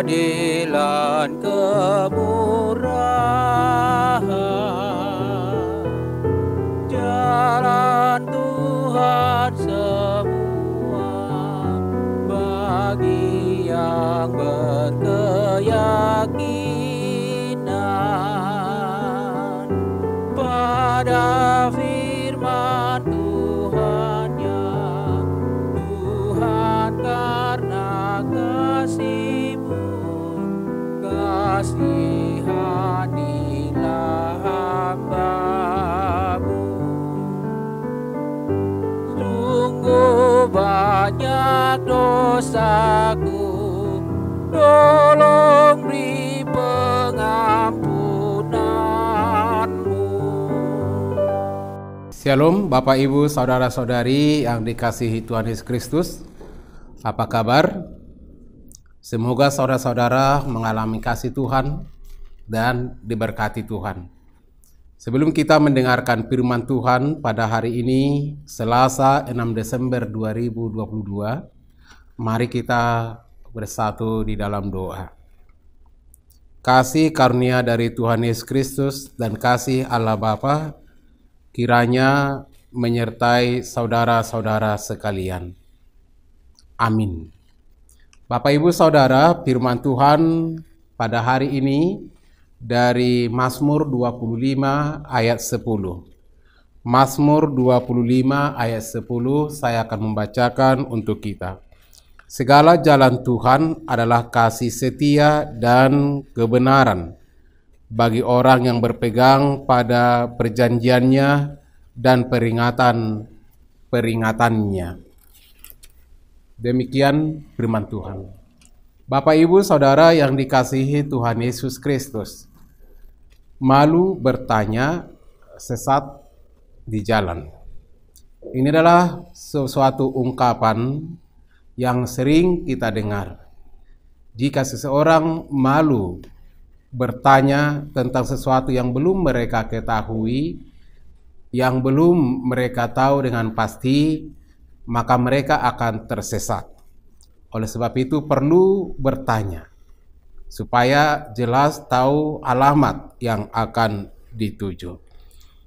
keadilan, kemurahan. Jalan Tuhan semua bagi yang berkeyakinan pada firman Tuhannya. Tuhan karena kasih-Mu, kasihanilah hamba-Mu. Sungguh banyak dosaku, tolong beri pengampunan-Mu. Shalom Bapak Ibu Saudara-saudari yang dikasihi Tuhan Yesus Kristus. Apa kabar? Semoga saudara-saudara mengalami kasih Tuhan dan diberkati Tuhan. Sebelum kita mendengarkan firman Tuhan pada hari ini, Selasa 6 Desember 2022, mari kita bersatu di dalam doa. Kasih karunia dari Tuhan Yesus Kristus dan kasih Allah Bapa kiranya menyertai saudara-saudara sekalian. Amin. Bapak Ibu Saudara, firman Tuhan pada hari ini dari Mazmur 25 ayat 10. Mazmur 25 ayat 10 saya akan membacakan untuk kita. Segala jalan Tuhan adalah kasih setia dan kebenaran bagi orang yang berpegang pada perjanjiannya dan peringatannya. Demikian firman Tuhan. Bapak Ibu Saudara yang dikasihi Tuhan Yesus Kristus, malu bertanya, sesat di jalan. Ini adalah sesuatu ungkapan yang sering kita dengar. Jika seseorang malu bertanya tentang sesuatu yang belum mereka ketahui, yang belum mereka tahu dengan pasti, maka mereka akan tersesat. Oleh sebab itu perlu bertanya, supaya jelas tahu alamat yang akan dituju.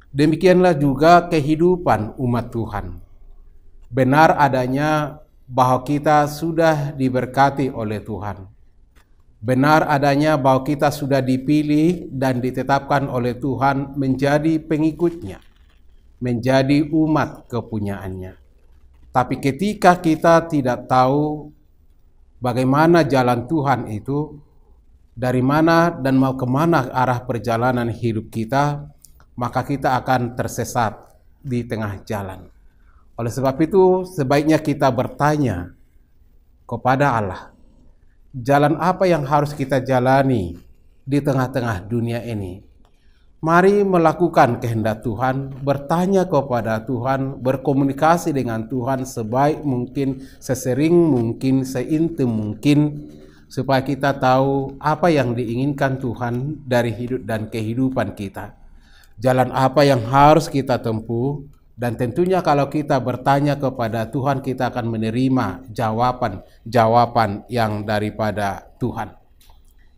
Demikianlah juga kehidupan umat Tuhan. Benar adanya bahwa kita sudah diberkati oleh Tuhan. Benar adanya bahwa kita sudah dipilih dan ditetapkan oleh Tuhan menjadi pengikutnya, menjadi umat kepunyaannya. Tapi ketika kita tidak tahu bagaimana jalan Tuhan itu, dari mana dan mau kemana arah perjalanan hidup kita, maka kita akan tersesat di tengah jalan. Oleh sebab itu, sebaiknya kita bertanya kepada Allah, jalan apa yang harus kita jalani di tengah-tengah dunia ini? Mari melakukan kehendak Tuhan, bertanya kepada Tuhan, berkomunikasi dengan Tuhan sebaik mungkin, sesering mungkin, seintim mungkin, supaya kita tahu apa yang diinginkan Tuhan dari hidup dan kehidupan kita. Jalan apa yang harus kita tempuh, dan tentunya kalau kita bertanya kepada Tuhan, kita akan menerima jawaban yang daripada Tuhan.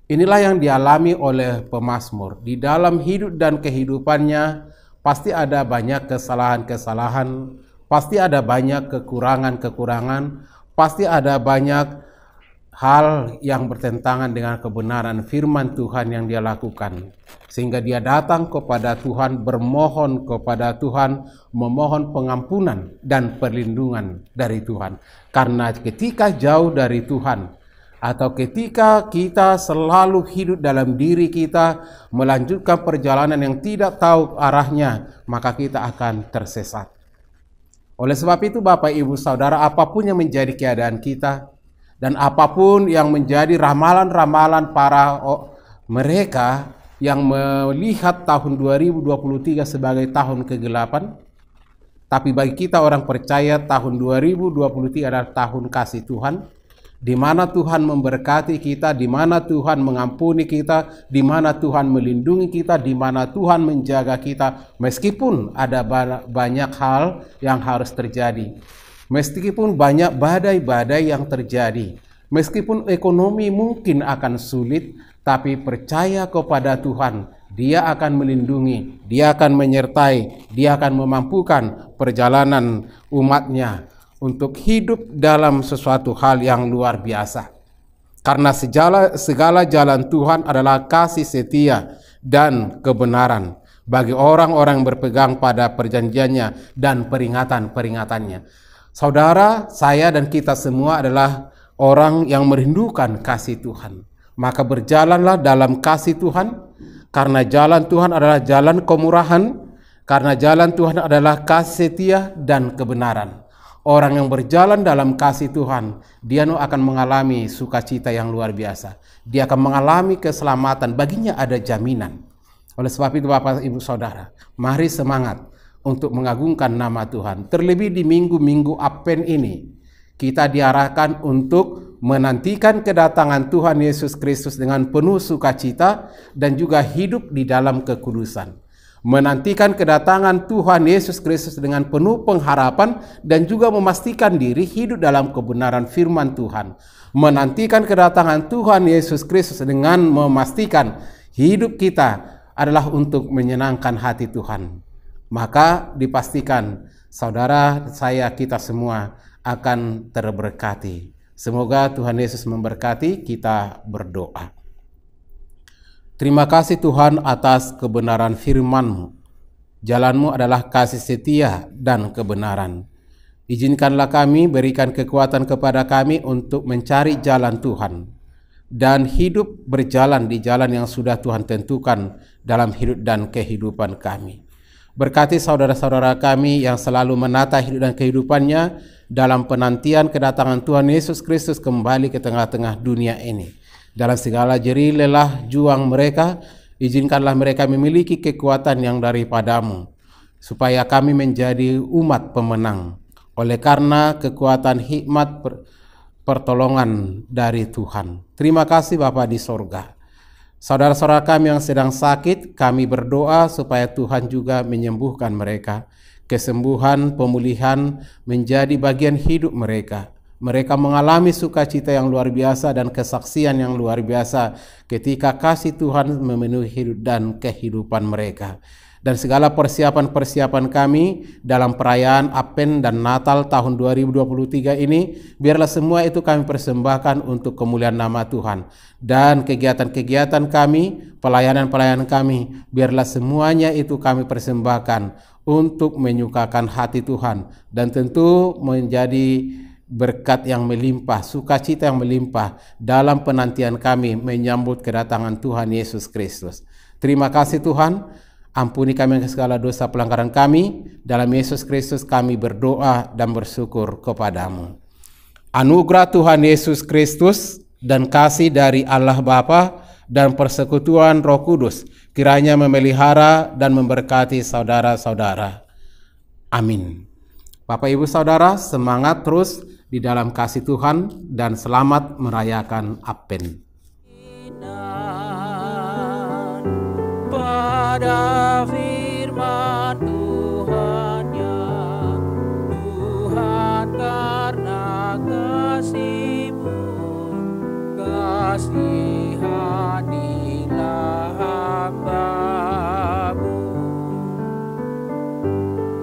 Inilah yang dialami oleh pemazmur. Di dalam hidup dan kehidupannya pasti ada banyak kesalahan-kesalahan, pasti ada banyak kekurangan-kekurangan, pasti ada banyak hal yang bertentangan dengan kebenaran firman Tuhan yang dia lakukan. Sehingga dia datang kepada Tuhan, bermohon kepada Tuhan, memohon pengampunan dan perlindungan dari Tuhan. Karena ketika jauh dari Tuhan, atau ketika kita selalu hidup dalam diri kita, melanjutkan perjalanan yang tidak tahu arahnya, maka kita akan tersesat. Oleh sebab itu Bapak Ibu Saudara, apapun yang menjadi keadaan kita, dan apapun yang menjadi ramalan-ramalan para mereka yang melihat tahun 2023 sebagai tahun kegelapan, tapi bagi kita orang percaya tahun 2023 adalah tahun kasih Tuhan, di mana Tuhan memberkati kita, di mana Tuhan mengampuni kita, di mana Tuhan melindungi kita, di mana Tuhan menjaga kita, meskipun ada banyak hal yang harus terjadi, meskipun banyak badai-badai yang terjadi, Meskipun ekonomi mungkin akan sulit, tapi percaya kepada Tuhan, Dia akan melindungi, Dia akan menyertai, Dia akan memampukan perjalanan umatnya untuk hidup dalam sesuatu hal yang luar biasa. Karena segala jalan Tuhan adalah kasih setia dan kebenaran bagi orang-orang yang berpegang pada perjanjiannya dan peringatan-peringatannya. Saudara, saya dan kita semua adalah orang yang merindukan kasih Tuhan. Maka berjalanlah dalam kasih Tuhan, karena jalan Tuhan adalah jalan kemurahan, karena jalan Tuhan adalah kasih setia dan kebenaran. Orang yang berjalan dalam kasih Tuhan, dia akan mengalami sukacita yang luar biasa. Dia akan mengalami keselamatan, baginya ada jaminan. Oleh sebab itu Bapak Ibu Saudara, mari semangat untuk mengagungkan nama Tuhan. Terlebih di minggu-minggu Advent ini, kita diarahkan untuk menantikan kedatangan Tuhan Yesus Kristus dengan penuh sukacita dan juga hidup di dalam kekudusan. Menantikan kedatangan Tuhan Yesus Kristus dengan penuh pengharapan dan juga memastikan diri hidup dalam kebenaran firman Tuhan. Menantikan kedatangan Tuhan Yesus Kristus dengan memastikan hidup kita adalah untuk menyenangkan hati Tuhan. Maka dipastikan saudara, saya, kita semua akan terberkati. Semoga Tuhan Yesus memberkati. Kita berdoa. Terima kasih Tuhan atas kebenaran firman-Mu. Jalan-Mu adalah kasih setia dan kebenaran. Izinkanlah kami, berikan kekuatan kepada kami untuk mencari jalan Tuhan dan hidup berjalan di jalan yang sudah Tuhan tentukan dalam hidup dan kehidupan kami. Berkati saudara-saudara kami yang selalu menata hidup dan kehidupannya dalam penantian kedatangan Tuhan Yesus Kristus kembali ke tengah-tengah dunia ini. Dalam segala jerih lelah juang mereka, izinkanlah mereka memiliki kekuatan yang daripada-Mu, supaya kami menjadi umat pemenang, oleh karena kekuatan hikmat pertolongan dari Tuhan. Terima kasih Bapa di sorga. Saudara-saudara kami yang sedang sakit, kami berdoa supaya Tuhan juga menyembuhkan mereka. Kesembuhan, pemulihan menjadi bagian hidup mereka. Mereka mengalami sukacita yang luar biasa dan kesaksian yang luar biasa ketika kasih Tuhan memenuhi hidup dan kehidupan mereka. Dan segala persiapan-persiapan kami dalam perayaan Advent dan Natal tahun 2023 ini, biarlah semua itu kami persembahkan untuk kemuliaan nama Tuhan. Dan kegiatan-kegiatan kami, pelayanan-pelayanan kami, biarlah semuanya itu kami persembahkan untuk menyukakan hati Tuhan. Dan tentu menjadi berkat yang melimpah, sukacita yang melimpah dalam penantian kami menyambut kedatangan Tuhan Yesus Kristus. Terima kasih Tuhan, ampuni kami segala dosa pelanggaran kami. Dalam Yesus Kristus kami berdoa dan bersyukur kepada-Mu. Anugerah Tuhan Yesus Kristus dan kasih dari Allah Bapa dan persekutuan Roh Kudus kiranya memelihara dan memberkati saudara-saudara. Amin. Bapak Ibu Saudara, semangat terus di dalam kasih Tuhan dan selamat merayakan Advent. Pada firman Tuhannya, Tuhan karena kasih-Mu, kasihanilah hamba-Mu.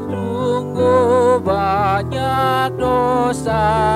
Sungguh banyak dosa